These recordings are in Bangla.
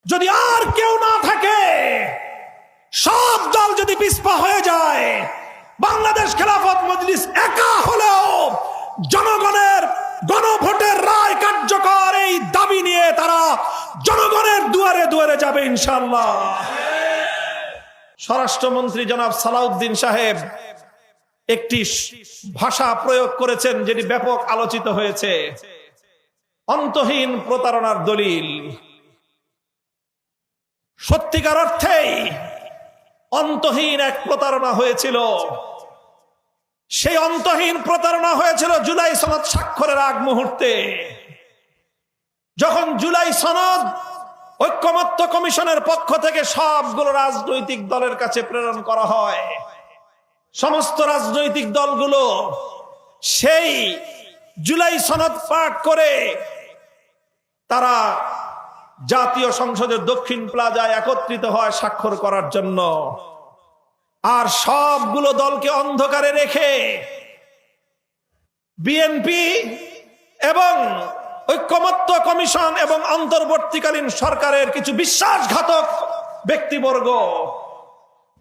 যদি আর কেউ না থাকে, সব দল যদি পিছপা হয়ে যায়, বাংলাদেশ খেলাফত মজলিস একা হলেও জনগণের গণভোটের রায় কার্যকর এই দাবি নিয়ে তারা জনগণের দুয়ারে দুয়ারে যাবে ইনশাআল্লাহ। স্বরাষ্ট্রমন্ত্রী জনাব সালাউদ্দিন সাহেব একটি ভাষা প্রয়োগ করেছেন যেটি ব্যাপক আলোচিত হয়েছে, অন্তহীন প্রতারণার দলিল। সত্যিকার অর্থেই অন্তহীন এক প্রতারণা হয়েছিল। সেই অন্তহীন প্রতারণা হয়েছিল জুলাই সনদ স্বাক্ষরের আগ মুহূর্তে, যখন জুলাই সনদ ঐক্যমত্য কমিশনের পক্ষ থেকে সবগুলো রাজনৈতিক দলের কাছে প্রেরণ করা হয়। সমস্ত রাজনৈতিক দলগুলো সেই জুলাই সনদ পাঠ করে তারা জাতীয় সংসদের দক্ষিণ প্লাজায় একত্রিত হয় স্বাক্ষর করার জন্য। আর সবগুলো দলকে অন্ধকারে রেখে বিএনপি এবং ঐক্যমত্য কমিশন এবং অন্তর্বর্তীকালীন সরকারের কিছু বিশ্বাসঘাতক ব্যক্তিবর্গ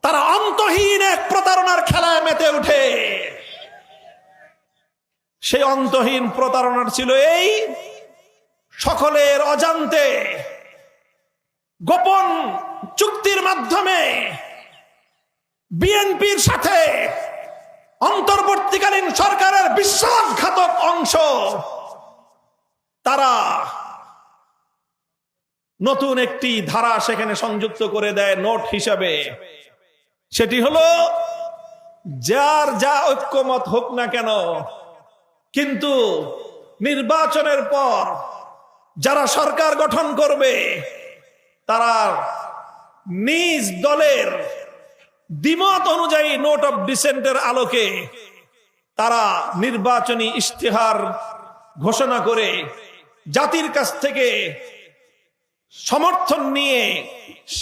তারা অন্তহীন এক প্রতারণার খেলায় মেতে ওঠে। সেই অন্তহীন প্রতারণার ছিল এই, সকলের অজান্তে গোপন চুক্তির মাধ্যমে বিএনপির সাথে অন্তর্বর্তীকালীন সরকারের বিশ্বাসঘাতক অংশ তারা নতুন একটি ধারা সেখানে সংযুক্ত করে দেয় নোট হিসাবে। সেটি হলো, যার যা ঐক্যমত হোক না কেন, কিন্তু নির্বাচনের পর যারা সরকার গঠন করবে তারা নিজ দলের দ্বিমত অনুযায়ী নোট অফ ডিসেন্টের আলোকে তারা নির্বাচনী ইশতেহার ঘোষণা করে জাতির কাছ থেকে সমর্থন নিয়ে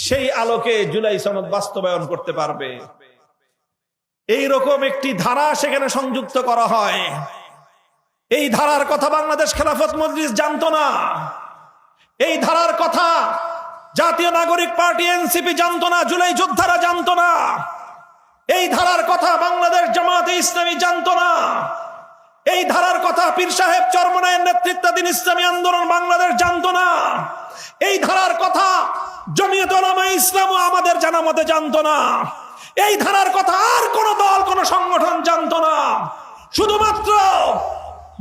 সেই আলোকে জুলাই সনদ বাস্তবায়ন করতে পারবে। এই রকম একটি ধারা সেখানে সংযুক্ত করা হয়। এই ধারার কথা বাংলাদেশ খেলাফত মজলিস জানতো না। এই ধারার কথা জাতীয় নাগরিক পার্টি এনসিপি জানতো না, জুলাই যোদ্ধারা জানতো না। এই ধারার কথা বাংলাদেশ জামাতে ইসলামী জানতো না। এই ধারার কথা পীর সাহেব চরমনায়ের নেতৃত্বাধীন ইসলামী আন্দোলন বাংলাদেশ জানতো না। এই ধারার কথা জমিয়ত উলামায়ে ইসলামও আমাদের জানা মতে জানতো না। এই ধারার কথা আর কোন দল, কোন সংগঠন জানতো না। শুধুমাত্র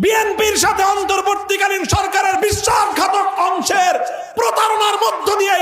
বিএনপির সাথে অন্তর্বর্তীকালীন সরকারের বিশ্বাসঘাতক অংশের প্রতারণার মধ্য দিয়ে